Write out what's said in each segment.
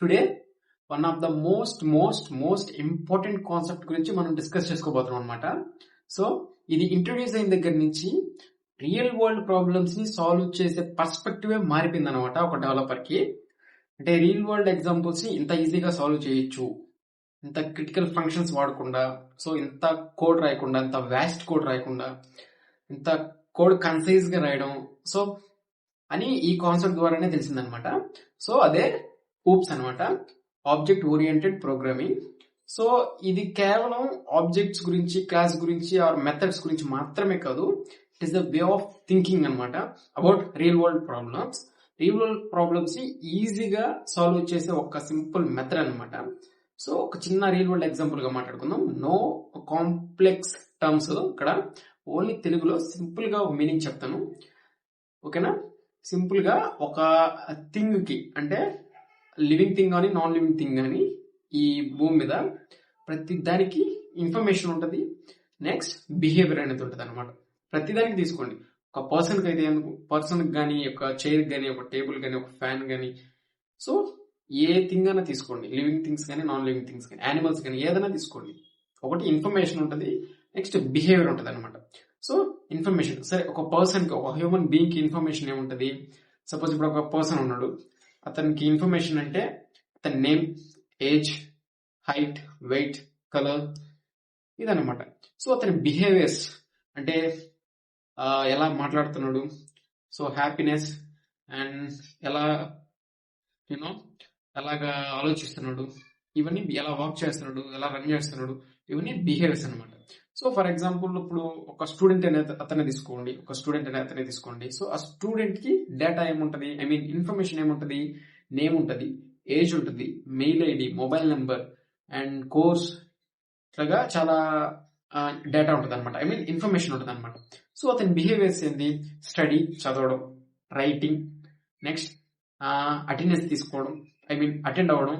Today one of the most important concept గురించి మనం discuss చేసుకోబోతున్నాం అనమాట. సో ఇది ఇంట్రొడ్యూస్ అయిన దగ్గర నుంచి రియల్ వరల్డ్ ప్రాబ్లమ్స్ ని సాల్వ్ చేసే పర్స్పెక్టివే మారిపోయింది అనమాట ఒక డెవలపర్ కి. అంటే రియల్ వరల్డ్ ఎగ్జాంపుల్స్ ని ఇంత ఈజీగా సాల్వ్ చేయొచ్చు, ఇంత క్రిటికల్ ఫంక్షన్స్ వాడకుండా, సో ఇంత కోడ్ రాయకుండా, ఇంత వ్యాస్ట్ కోడ్ రాయకుండా, ఇంత కోడ్ కన్సైజ్ గా రాయడం, సో అని ఈ కాన్సెప్ట్ ద్వారానే తెలిసిందనమాట. సో అదే ఊప్స్ అనమాట, ఆబ్జెక్ట్ ఓరియంటెడ్ ప్రోగ్రామింగ్. సో ఇది కేవలం ఆబ్జెక్ట్స్ గురించి, క్లాస్ గురించి ఆర్ మెథడ్స్ గురించి మాత్రమే కాదు, it is the way of thinking అనమాట about real world problems. Real world problems ని ఈజీగా సాల్వ్ చేసే ఒక సింపుల్ మెథడ్ అనమాట. సో ఒక చిన్న రియల్ వరల్డ్ ఎగ్జాంపుల్ గా మాట్లాడుకుందాం. నో కాంప్లెక్స్ టర్మ్స్, ఇక్కడ ఓన్లీ తెలుగులో సింపుల్ గా ఒక మీనింగ్ చెప్తాను, ఓకేనా? సింపుల్ గా ఒక థింగ్ కి, అంటే లివింగ్ థింగ్ కానీ నాన్ లివింగ్ థింగ్ కానీ ఈ భూమి మీద ప్రతి దానికి ఇన్ఫర్మేషన్ ఉంటుంది, నెక్స్ట్ బిహేవియర్ అనేది ఉంటుంది అనమాట. ప్రతి దానికి తీసుకోండి, ఒక పర్సన్ కి అయితే పర్సన్ కానీ, ఒక చైర్ కానీ, ఒక టేబుల్ కానీ, ఒక ఫ్యాన్ కానీ, సో ఏ థింగ్ అయినా తీసుకోండి, లివింగ్ థింగ్స్ కానీ నాన్ లివింగ్ థింగ్స్ కానీ, యానిమల్స్ కానీ, ఏదైనా తీసుకోండి. ఒకటి ఇన్ఫర్మేషన్ ఉంటుంది, నెక్స్ట్ బిహేవియర్ ఉంటుంది అనమాట. సో ఇన్ఫర్మేషన్, సరే ఒక పర్సన్ కి, ఒక హ్యూమన్ బీయింగ్ కి ఇన్ఫర్మేషన్ ఏముంటది? సపోజ్ ఇప్పుడు ఒక పర్సన్ ఉన్నాడు, అతనికి ఇన్ఫర్మేషన్ అంటే అతని name, age, height, weight, colour, ఇదన్నమాట. సో అతని బిహేవియర్స్ అంటే ఎలా మాట్లాడుతున్నాడు, సో హ్యాపీనెస్ అండ్ ఎలా యూనో ఎలాగా ఆలోచిస్తున్నాడు, ఇవన్నీ ఎలా వాక్ చేస్తున్నాడు, ఎలా రన్ చేస్తున్నాడు, ఇవన్నీ బిహేవియర్స్ అనమాట. సో ఫర్ ఎగ్జాంపుల్ ఇప్పుడు ఒక స్టూడెంట్ అనేది అతనే తీసుకోండి. సో ఆ స్టూడెంట్ కి డేటా ఏముంటది, ఐ మీన్ ఇన్ఫర్మేషన్ ఏముంటది? నేమ్ ఉంటుంది, ఏజ్ ఉంటుంది, mail ID, mobile number and course, ఇట్లాగా చాలా డేటా ఉంటుంది అనమాట, ఐ మీన్ ఇన్ఫర్మేషన్ ఉంటుంది అనమాట. సో అతని బిహేవియర్స్ ఏంది? స్టడీ, చదవడం, రైటింగ్, నెక్స్ట్ అటెండెన్స్ తీసుకోవడం, ఐ మీన్ అటెండ్ అవ్వడం.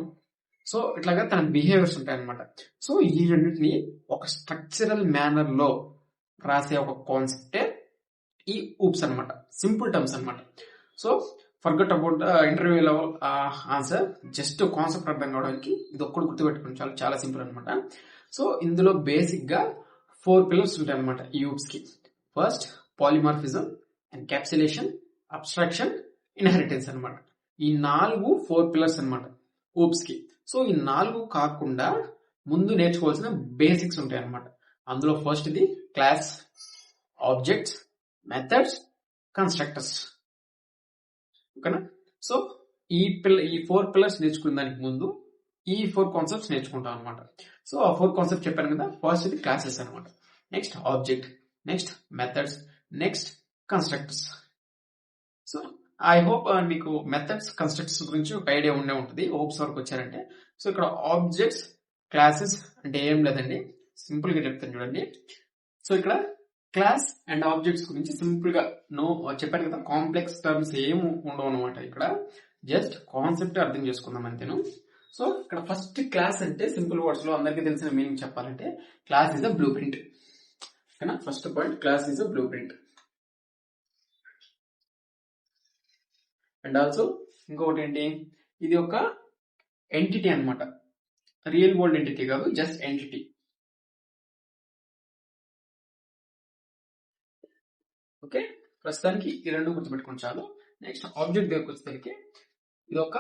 సో ఇట్లాగా తన బిహేవియర్స్ ఉంటాయి అనమాట. సో ఈ రెండింటిని ఒక స్ట్రక్చరల్ మేనర్ లో రాసే ఒక కాన్సెప్టే ఈ ఊప్స్ అనమాట, సింపుల్ టర్మ్స్ అనమాట. So forget about interview level answer, just concept అర్థం కావడానికి ఇది ఒక్కటి గుర్తుపెట్టుకోండి, చాలా చాలా సింపుల్ అనమాట. సో ఇందులో బేసిక్ గా 4 పిల్లర్స్ ఉంటాయి అనమాట ఈ ఊప్స్ కి. First polymorphism, encapsulation, abstraction, inheritance అనమాట. ఈ 4 పిల్లర్స్ అనమాట ఊప్స్ కి. సో ఈ 4 కాకుండా ముందు నేర్చుకోవాల్సిన బేసిక్స్ ఉంటాయి అనమాట. అందులో ఫస్ట్ ఇది క్లాస్, ఆబ్జెక్ట్స్, మెథడ్స్, కన్స్ట్రక్టర్స్, ఓకేనా? సో ఈ 4 పిల్లర్స్ నేర్చుకునే దానికి ముందు ఈ 4 కాన్సెప్ట్స్ నేర్చుకుంటాం అనమాట. సో ఆ 4 కాన్సెప్ట్ చెప్పాను కదా, ఫస్ట్ ఇది క్లాసెస్ అనమాట, next object, next methods, next constructors. So I hope మీకు మెథడ్స్, కన్స్ట్రక్టర్స్ గురించి ఒక ఐడియా ఉండే ఉంటుంది హోప్స్ వరకు వచ్చారంటే. సో ఇక్కడ ఆబ్జెక్ట్స్, క్లాసెస్ అంటే ఏం లేదండి, సింపుల్ గా చెప్తాను చూడండి. సో ఇక్కడ క్లాస్ అండ్ ఆబ్జెక్ట్స్ గురించి సింపుల్ గా చెప్పాను కదా, కాంప్లెక్స్ టర్మ్స్ ఏం ఉండవు అనమాట. ఇక్కడ జస్ట్ కాన్సెప్ట్ అర్థం చేసుకుందాం అంతేను. సో ఇక్కడ ఫస్ట్ క్లాస్ అంటే సింపుల్ వర్డ్స్ లో అందరికీ తెలిసిన మీనింగ్ చెప్పాలంటే class is a blueprint, ఓకేనా? First point, class is a blueprint. And also ఇంకొకటి ఏంటి, ఇది ఒక ఎంటిటీ అనమాట, రియల్ వరల్డ్ ఎంటిటీ కాదు, జస్ట్ ఎంటిటీ. ఓకే, ప్రస్తుతానికి ఈ రెండు గుర్తుపెట్టుకుని చాలు. నెక్స్ట్ ఆబ్జెక్ట్ దగ్గరకు వచ్చేసరికి ఇది ఒక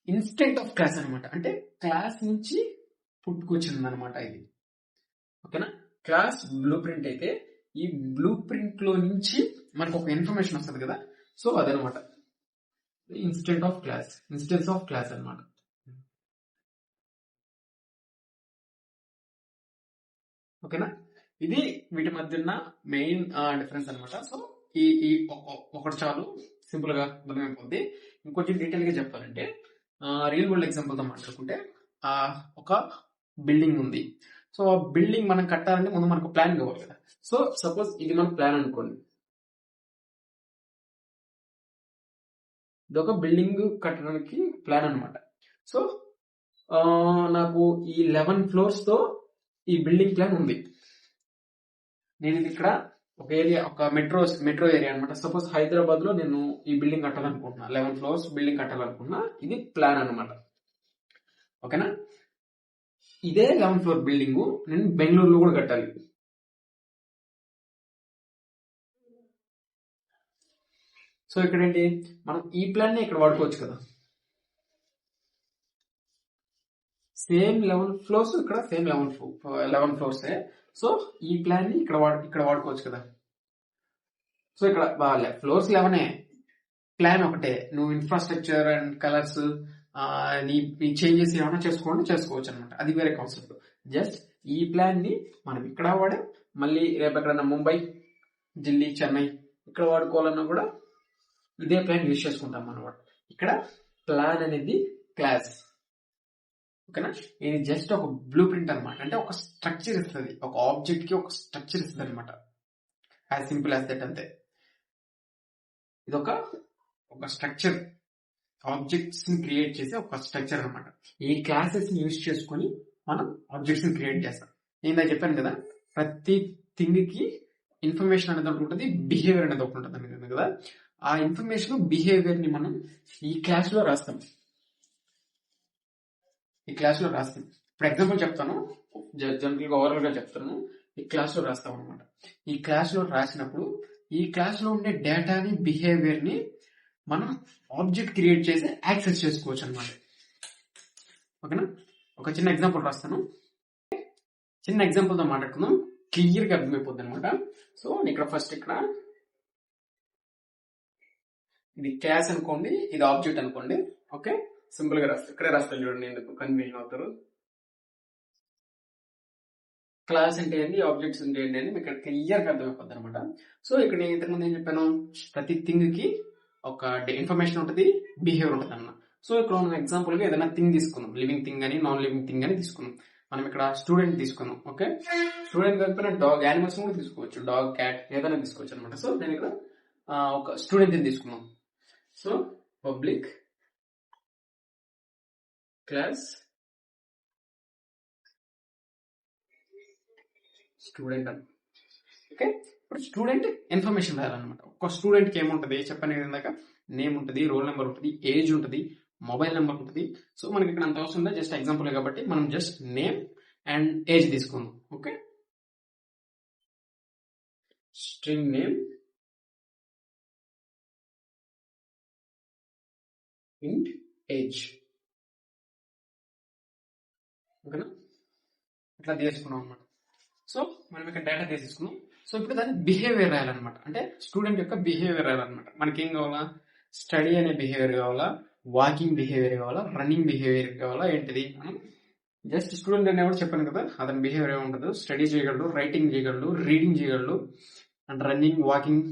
ఇన్స్టెంట్ ఆఫ్ క్లాస్ అనమాట, అంటే క్లాస్ నుంచి పుట్టుకొచ్చింది అనమాట ఇది, ఓకేనా? క్లాస్ బ్లూ ప్రింట్ అయితే ఈ బ్లూ ప్రింట్ లో నుంచి మనకు ఒక ఇన్ఫర్మేషన్ వస్తుంది కదా, సో అదనమాట ఇన్స్టెన్స్ ఆఫ్ క్లాస్ అనమాట. ఓకేనా? ఇది వీటి మధ్య ఉన్న మెయిన్ డిఫరెన్స్ అనమాట. సో ఈ ఒకటి చాలు, సింపుల్ గా అర్థమైపోద్ది. ఇంకొంచెం డీటెయిల్ గా చెప్పాలంటే రియల్ వరల్డ్ ఎగ్జాంపుల్ తో మాట్లాడుకుంటే ఒక బిల్డింగ్ ఉంది. సో బిల్డింగ్ మనం కట్టాలంటే ముందు మనకు ప్లాన్ కావాలి కదా. సో సపోజ్ ఇది మన ప్లాన్ అనుకోండి, ఇది ఒక బిల్డింగ్ కట్టడానికి ప్లాన్ అనమాట. సో నాకు ఈ 11 floors తో ఈ బిల్డింగ్ ప్లాన్ ఉంది. నేను ఇది ఇక్కడ ఒక ఏరియా, ఒక మెట్రో ఏరియా అనమాట. సపోజ్ హైదరాబాద్ లో నేను ఈ బిల్డింగ్ కట్టాలనుకుంటున్నా, 11 floors బిల్డింగ్ కట్టాలనుకున్నా, ఇది ప్లాన్ అనమాట. ఓకేనా. ఇదే 11th ఫ్లోర్ బిల్డింగ్ నేను బెంగళూరులో కూడా కట్టాలి. సో ఇక్కడ ఏంటి, మనం ఈ ప్లాన్ ని ఇక్కడ వాడుకోవచ్చు కదా. సేమ్ 11 ఫ్లోర్స్, ఇక్కడ సేమ్ 11 ఫ్లోర్స్. సో ఈ ప్లాన్ ని ఇక్కడ వాడుకోవచ్చు కదా. సో ఇక్కడ ఫ్లోర్స్ 11, ప్లాన్ ఒకటే. నువ్వు ఇన్ఫ్రాస్ట్రక్చర్ అండ్ కలర్స్ నీ చేంజెస్ ఏమైనా చేసుకోవచ్చు అనమాట. అది వేరే కాన్సెప్ట్. జస్ట్ ఈ ప్లాన్ ని మనం ఇక్కడ వాడాం, మళ్ళీ రేపు ఎక్కడన్నా ముంబై, ఢిల్లీ, చెన్నై ఇక్కడ వాడుకోవాలన్నా కూడా ఇదే ప్లాన్ యూజ్ చేసుకుంటాం అనమాట. ఇక్కడ ప్లాన్ అనేది క్లాస్, ఓకేనా. ఇది జస్ట్ ఒక బ్లూ ప్రింట్ అనమాట. అంటే ఒక స్ట్రక్చర్ ఇస్తుంది, ఒక ఆబ్జెక్ట్ కి ఒక స్ట్రక్చర్ ఇస్తుంది అనమాట. యాజ్ సింపుల్ యాజ్ దట్, అంతే. ఇది ఒక స్ట్రక్చర్, ఆబ్జెక్ట్స్ ని క్రియేట్ చేసే ఒక స్ట్రక్చర్ అనమాట. ఈ క్లాసెస్ ని యూజ్ చేసుకుని మనం ఆబ్జెక్ట్స్ ని క్రియేట్ చేస్తాం. నేను చెప్పాను కదా, ప్రతి థింగ్ కి ఇన్ఫర్మేషన్ అనేది ఒకటి ఉంటుంది, బిహేవియర్ అనేది ఒకటి ఉంటుంది కదా. ఆ ఇన్ఫర్మేషన్, బిహేవియర్ ని మనం ఈ క్లాస్ లో రాస్తాం. ఇప్పుడు ఎగ్జాంపుల్ చెప్తాను, జనరల్ గా ఓవరాల్ గా చెప్తాను. ఈ క్లాస్ లో రాస్తాం అనమాట. ఈ క్లాస్ లో రాసినప్పుడు ఈ క్లాస్ లో ఉండే డేటాని, బిహేవియర్ ని మనం ఆబ్జెక్ట్ క్రియేట్ చేసి యాక్సెస్ చేసుకోవచ్చు అనమాట. ఓకేనా. ఒక చిన్న ఎగ్జాంపుల్ రాస్తాను. చిన్న ఎగ్జాంపుల్ తో మాట్లాడుకుందాం, క్లియర్ గా అర్థమైపోద్ది అనమాట. సో ఇక్కడ ఫస్ట్ ఇది క్లాస్ అనుకోండి, ఇది ఆబ్జెక్ట్ అనుకోండి. ఓకే, సింపుల్ గా రాస్తాను. ఇక్కడే రాస్తాను చూడండి, ఎందుకు కన్ఫ్యూజన్ అవుతారు. క్లాస్ అంటే ఏంటి, ఆబ్జెక్ట్స్ అంటే ఏంటి అని మీకు ఇక్కడ క్లియర్ గా అర్థమైపోద్ది అనమాట. సో ఇక్కడ నేను ఇంతకుముందు ఏం చెప్పాను, ప్రతి థింగ్ కి ఒక ఇన్ఫర్మేషన్ ఉంటుంది, బిహేవియర్ ఉంటుంది అన్న. సో ఇక్కడ మనం ఎగ్జాంపుల్ గా ఏదైనా థింగ్ తీసుకున్నాం, లివింగ్ థింగ్ అని, నాన్ లివింగ్ థింగ్ అని తీసుకున్నాం. మనం ఇక్కడ స్టూడెంట్ తీసుకున్నాం. ఓకే, స్టూడెంట్ కాకపోయినా డాగ్, యానిమల్స్ కూడా తీసుకోవచ్చు, డాగ్, క్యాట్ ఏదైనా తీసుకోవచ్చు అనమాట. సో నేను ఇక్కడ ఒక స్టూడెంట్ తీసుకున్నాం. సో పబ్లిక్ క్లాస్ స్టూడెంట్ అని. ఓకే, ఇప్పుడు స్టూడెంట్ ఇన్ఫర్మేషన్ రాయాలన్నమాట. ఒక స్టూడెంట్ కి ఏముంటది చెప్పండి, ఇందాక నేమ్ ఉంటుంది, రోల్ నెంబర్ ఉంటుంది, ఏజ్ ఉంటుంది, మొబైల్ నెంబర్ ఉంటుంది. సో మనకి ఇక్కడ అంత అవసరం లేదు, జస్ట్ ఎగ్జాంపుల్ కాబట్టి మనం జస్ట్ నేమ్ అండ్ ఏజ్ తీసుకుందాం. ఓకే, స్ట్రింగ్ నేమ్ ఇంట్ ఏజ్. ఓకేనా, ఇట్లా తీసుకున్నాం అనమాట. సో మనం ఇక్కడ డేటా తీసుకున్నాం. సో ఇప్పుడు దాన్ని బిహేవియర్ రాయాలన్నమాట. అంటే స్టూడెంట్ యొక్క బిహేవియర్ రాయాలన్నమాట. మనకి ఏం కావాలా, స్టడీ అనే బిహేవియర్ కావాలా, వాకింగ్ బిహేవియర్ కావాలా, రన్నింగ్ బిహేవియర్ కావాలా, ఏంటిది మనం జస్ట్ స్టూడెంట్ అనేవాడు చెప్పాను కదా, అతని బిహేవియర్ ఏముంటుంది, స్టడీ చేయగలడు, రైటింగ్ చేయగలడు, రీడింగ్ చేయగలడు, అండ్ రన్నింగ్, వాకింగ్,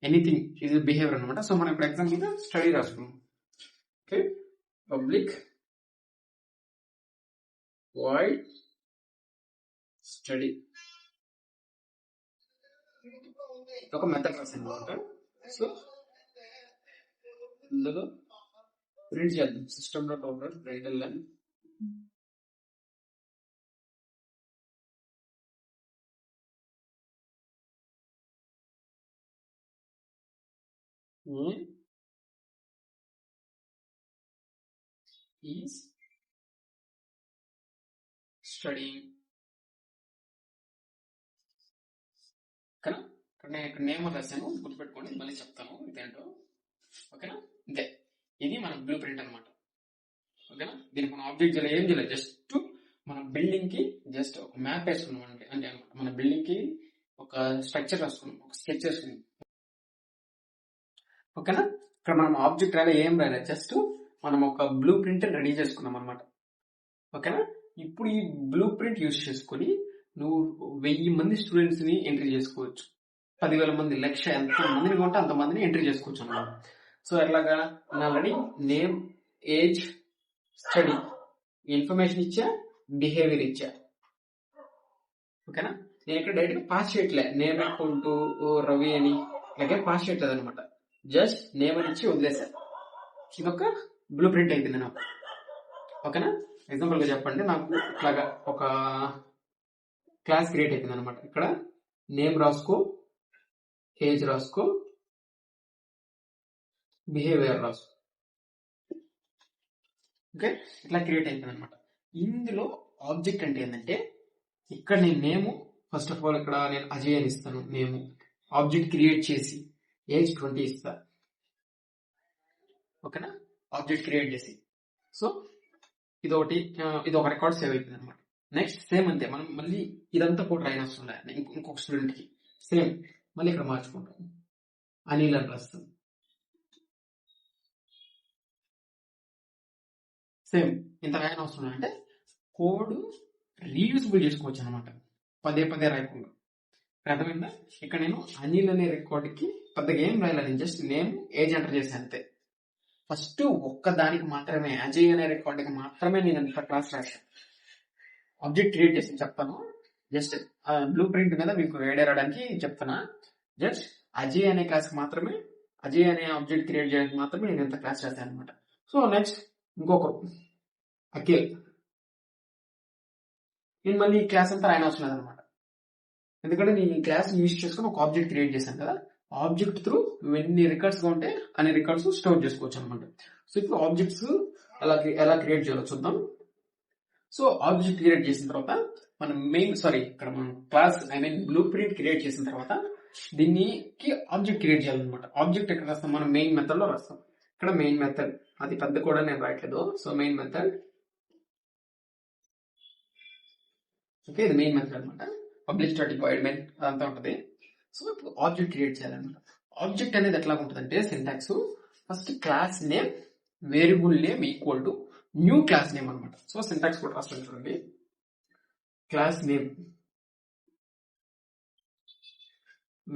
ఎనీథింగ్ ఇది బిహేవియర్ అనమాట. సో మనం ఇప్పుడు ఎగ్జాంపుల్ గా స్టడీ రాసుకున్నాం. ఓకే, పబ్లిక్ వాయిడ్ స్టడీ ఒక మెథడ్ రాసాను అనమాట. సో ఇందులో ప్రింట్ చేద్దాం, system dot out print ln is studying. ఓకేనా, నేను ఇక్కడ నేమ్ రాశాను, గుర్తుపెట్టుకోండి, మళ్ళీ చెప్తాను ఇదేంటో. ఓకేనా, ఇంతే. ఇది మన బ్లూ ప్రింట్ అనమాట. ఓకేనా, దీనికి మనం ఆబ్జెక్ట్ చేయాలి, ఏం చేయలేదు, జస్ట్ మన బిల్డింగ్ కి జస్ట్ ఒక మ్యాప్ వేసుకున్నాం అంటే అనమాట. మన బిల్డింగ్ కి ఒక స్ట్రక్చర్ రాసుకున్నాం, ఒక స్కెచ్ వేసుకున్నాం. ఓకేనా, ఇక్కడ మనం ఆబ్జెక్ట్ రాలే, ఏం రాలే, జస్ట్ మనం ఒక బ్లూ ప్రింట్ రెడీ చేసుకున్నాం అనమాట. ఓకేనా, ఇప్పుడు ఈ బ్లూ ప్రింట్ యూజ్ చేసుకుని నువ్వు 1000 మంది స్టూడెంట్స్ ని ఎంట్రీ చేసుకోవచ్చు, 10,000 మంది, 1,00,000, ఎంత మందిని కొంటే అంత మందిని ఎంట్రీ చేసుకోవచ్చు అన్నమాట. సో ఎట్లాగా, already name, age, study information ఇచ్చా, బిహేవియర్ ఇచ్చా. ఓకేనా, నేను ఇక్కడ డైరెక్ట్ పాస్ చేయట్లే, నేమ్ ఈక్వల్ టు రవి అని ఇలాగే పాస్ చేయట్లేదు అనమాట. జస్ట్ నేమ్ అని ఇచ్చి వదిలేసా. ఇదొక బ్లూ ప్రింట్ అయిపోయింది నాకు. ఓకేనా, ఎగ్జాంపుల్ గా చెప్పండి, నాకు ఇట్లాగా ఒక క్లాస్ క్రియేట్ అయిపోయింది అనమాట. ఇక్కడ నేమ్ రాసుకో, ఏజ్ రాసుకో, బిహేవియర్ రాసుకో. ఓకే, ఇట్లా క్రియేట్ అయిపోయింది అనమాట. ఇందులో ఆబ్జెక్ట్ అంటే ఏంటంటే ఇక్కడ నేను నేమ్ ఫస్ట్ ఆఫ్ ఆల్ ఇక్కడ నేను అజయ్ అని ఇస్తాను. నేమ్ ఆబ్జెక్ట్ క్రియేట్ చేసి ఏజ్ 20 ఇస్తా. ఓకేనా, ఆబ్జెక్ట్ క్రియేట్ చేసి. సో ఇది ఒక రికార్డ్ సేవ్ అయిపోయింది అనమాట. నెక్స్ట్ సేమ్ అంతే, మనం మళ్ళీ ఇదంతా కూడా రాయని అవసరం లేదు. ఇంకొక స్టూడెంట్ కి సేమ్ మళ్ళీ ఇక్కడ మార్చుకుంటాం, అనిల్ అని రాస్తాం. సేమ్ ఇంత రాయని అవసరం లేదు. అంటే కోడ్ రీయూజబుల్ చేసుకోవచ్చు అనమాట, పదే పదే రాయకుండా. అర్థమైందా? ఇక్కడ నేను అనిల్ అనే రికార్డ్కి పెద్దగా ఏం రాయాలి, నేను జస్ట్ నేమ్ ఏజ్ ఎంటర్ చేశాను అంతే. ఫస్ట్ ఒక్క దానికి మాత్రమే, అజయ్ అనే రికార్డుకి మాత్రమే నేను ఎంత క్లాస్ రాశాను. ఆబ్జెక్ట్ క్రియేట్ చేసి చెప్తాను, జస్ట్ బ్లూ ప్రింట్ మీద మీకు ఐడియా రావడానికి చెప్తున్నా. జస్ట్ అజయ్ అనే క్లాస్కి మాత్రమే, అజయ్ అనే ఆబ్జెక్ట్ క్రియేట్ చేయడానికి మాత్రమే నేను ఎంత క్లాస్ రాశాను అనమాట. సో నెక్స్ట్ ఇంకొకరు అఖిల్, నేను మళ్ళీ ఈ క్లాస్ అంతా రాయన అవసరం లేదనమాట. ఎందుకంటే నేను ఈ క్లాస్ యూజ్ చేసుకుని ఒక ఆబ్జెక్ట్ క్రియేట్ చేశాను కదా, ఆబ్జెక్ట్ త్రూ ఎన్ని రికార్డ్స్ గా ఉంటే అన్ని రికార్డ్స్ స్టోర్ చేసుకోవచ్చు అనమాట. సో ఇప్పుడు ఆబ్జెక్ట్స్ ఎలా క్రియేట్ చేయాలో చూద్దాం. సో ఆబ్జెక్ట్ క్రియేట్ చేసిన తర్వాత మనం ఇక్కడ మనం క్లాస్ బ్లూ ప్రింట్ క్రియేట్ చేసిన తర్వాత దీనికి ఆబ్జెక్ట్ క్రియేట్ చేయాలన్నమాట. ఆబ్జెక్ట్ ఎక్కడ రాస్తాం, మనం మెయిన్ మెథడ్ లో రాస్తాం. ఇక్కడ మెయిన్ మెథడ్, అది పెద్ద కూడా నేను రాయట్లేదు. సో మెయిన్ మెథడ్, ఓకే, ఇది మెయిన్ మెథడ్ అనమాట. పబ్లిక్ స్టాటిక్ వాయిడ్ మెయిన్ అదంతా ఉంటుంది. సో ఇప్పుడు ఆబ్జెక్ట్ క్రియేట్ చేయాలన్నమాట. ఆబ్జెక్ట్ అనేది ఎట్లా ఉంటుందంటే syntax, first class name variable name equal to new class name అనమాట. సో సింటాక్స్ కూడా రాస్తాను చూడండి, class name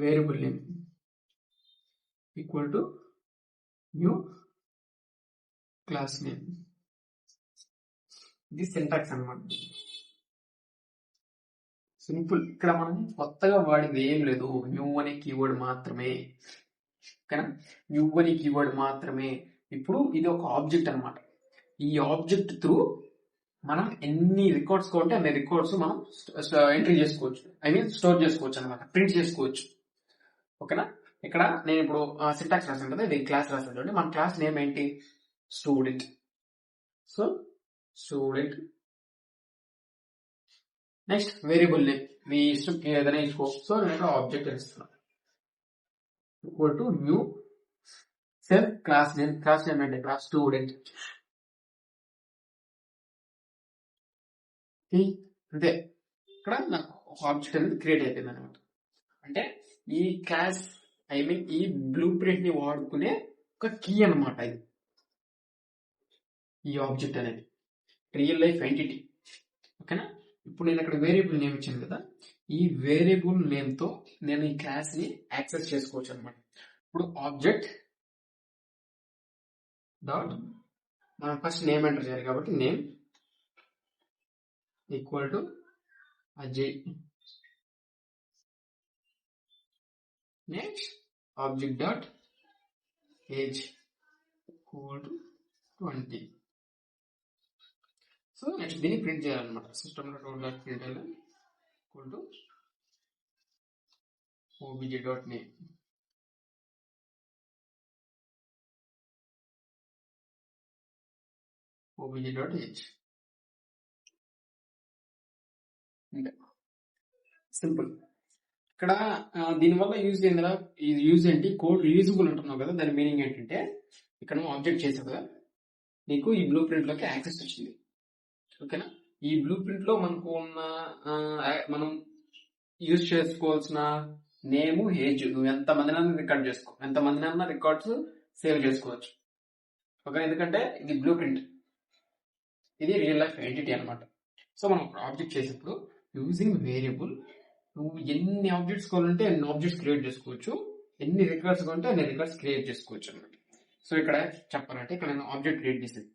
variable name equal to new class name. ఇది సింటాక్స్ అనమాట, సింపుల్. ఇక్కడ మనం కొత్తగా వాడింది ఏం లేదు, న్యూ అనే కీవర్డ్ మాత్రమే. ఓకేనా, న్యూ అనే కీవర్డ్ మాత్రమే. ఇప్పుడు ఇది ఒక ఆబ్జెక్ట్ అనమాట. ఈ ఆబ్జెక్ట్ త్రూ మనం ఎన్ని రికార్డ్స్ ఉంటే అన్ని రికార్డ్స్ మనం ఎంట్రీ చేసుకోవచ్చు, స్టోర్ చేసుకోవచ్చు అనమాట, ప్రింట్ చేసుకోవచ్చు. ఓకేనా, ఇక్కడ నేను ఇప్పుడు సింటాక్స్ రాసాను కదా, ఇది క్లాస్ రాసాను చూడండి. మన క్లాస్ నేమ్ ఏంటి, student. So student. Next variable name మీ ఇష్టం ఏదైనా ఇచ్చుకో. సో నేను ఆబ్జెక్ట్ ఇస్తున్నాను equal to new cell class name. Class name ఏంటి, క్లాస్ స్టూడెంట్. అంతే, ఇక్కడ నాకు ఒక ఆబ్జెక్ట్ అనేది క్రియేట్ అయిపోయింది అనమాట. అంటే ఈ క్లాస్ ఈ బ్లూ ప్రింట్ ని వాడుకునే ఒక కీ అనమాట ఇది, ఈ ఆబ్జెక్ట్ అనేది రియల్ లైఫ్ ఎంటిటీ. ఓకేనా, ఇప్పుడు నేను అక్కడ వేరియబుల్ నేమ్ ఇచ్చాను కదా, ఈ వేరియబుల్ నేమ్ తో నేను ఈ క్లాస్ ని యాక్సెస్ చేసుకోవచ్చు అనమాట. ఇప్పుడు ఆబ్జెక్ట్ డాట్, మనం ఫస్ట్ నేమ్ ఎంటర్ చేయాలి కాబట్టి name equal to Ajay. Next object dot age equal to 20. So next దీన్ని ప్రింట్ చేయాలన్నమాట. System dot print equal to obj dot name. obj dot age. Simple. ఇక్కడ దీనివల్ల యూజ్ ఏంటి కదా, ఇది యూజ్ ఏంటి, కోడ్ రీయూజబుల్ అంటున్నావు కదా, దాని మీనింగ్ ఏంటంటే ఇక్కడ నువ్వు ఆబ్జెక్ట్ చేసావు కదా, నీకు ఈ బ్లూ ప్రింట్ లోకి యాక్సెస్ వచ్చింది. ఓకేనా, ఈ బ్లూ ప్రింట్ లో మనకు ఉన్న మనం యూజ్ చేసుకోవాల్సిన నేమ్ ఏజ్, నువ్వు ఎంతమందినైనా రికార్డ్ చేసుకో, ఎంతమందినైనా రికార్డ్స్ సేవ్ చేసుకోవచ్చు. ఓకే, ఎందుకంటే ఇది బ్లూ ప్రింట్, ఇది రియల్ లైఫ్ ఎంటిటీ అనమాట. సో మనం ఆబ్జెక్ట్ చేసేప్పుడు యూజింగ్ వేరియబుల్ నువ్వు ఎన్ని ఆబ్జెక్ట్స్ కావాలంటే ఎన్ని ఆబ్జెక్ట్స్ క్రియేట్ చేసుకోవచ్చు, ఎన్ని రికార్డ్స్ కావాలంటే అన్ని రికార్డ్స్ క్రియేట్ చేసుకోవచ్చు అనమాట. సో ఇక్కడ చెప్పాలంటే ఇక్కడ నేను ఆబ్జెక్ట్ క్రియేట్ చేశాను,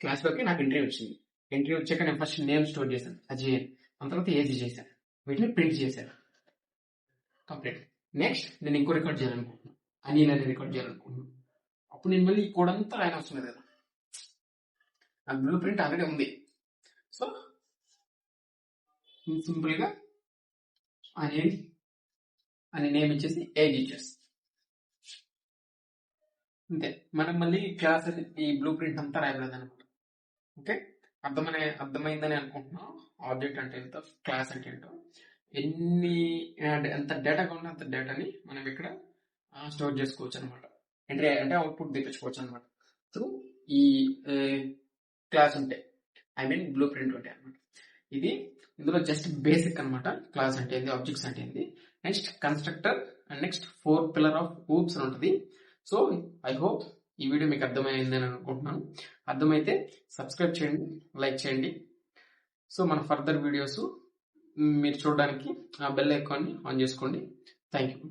క్లాస్ లోకి నాకు ఎంట్రీ వచ్చింది. ఎంట్రీ వచ్చాక నేను ఫస్ట్ నేమ్ స్టోర్ చేశాను అజయ్, ఆ తర్వాత ఏజ్ చేశాను, వీటిని ప్రింట్ చేశాను కంప్లీట్. నెక్స్ట్ నేను ఇంకో రికార్డ్ చేయాలనుకుంటున్నాను, అనిల్ అనే రికార్డ్ చేయాలనుకుంటున్నాను. అప్పుడు నేను మళ్ళీ ఈ కోడ్ అంతా రాయన అవసరం లేదు కదా, నాకు బ్లూ ప్రింట్ ఆల్రెడీ ఉంది. సో సింపుల్ గా అనిల్ అని నేమ్ ఇచ్చేసి ఏజ్ ఇచ్చేసి అంతే. మనం మళ్ళీ క్లాస్ ఈ బ్లూ ప్రింట్ అంతా రాయలేదు అనమాట. ఓకే, అర్థమైందని అనుకుంటున్నాం. ఆబ్జెక్ట్ అంటే ఏంటో, క్లాస్ అంటే ఏంటో, ఎన్ని ఎంత డేటా కావాలో అంత డేటాని మనం ఇక్కడ స్టోర్ చేసుకోవచ్చు అనమాట. అంటే అవుట్పుట్ తెప్పించుకోవచ్చు అనమాట త్రూ ఈ క్లాస్ ఉంటాయి, ఐ మీన్ బ్లూ ప్రింట్ ఉంటాయి అనమాట. ఇది ఇందులో జస్ట్ బేసిక్ అనమాట. క్లాస్ అంటే ఏంది, ఆబ్జెక్ట్స్ అంటే ఏంది, next constructor and next 4 pillar of oops అని ఉంటుంది. సో ఐ హోప్ ఈ వీడియో మీకు అర్థమైందని అనుకుంటున్నాను. అర్థమైతే సబ్స్క్రైబ్ చేయండి, లైక్ చేయండి. సో మన ఫర్దర్ వీడియోస్ మీరు చూడడానికి ఆ బెల్ ఐకాన్ని ఆన్ చేసుకోండి. Thank you.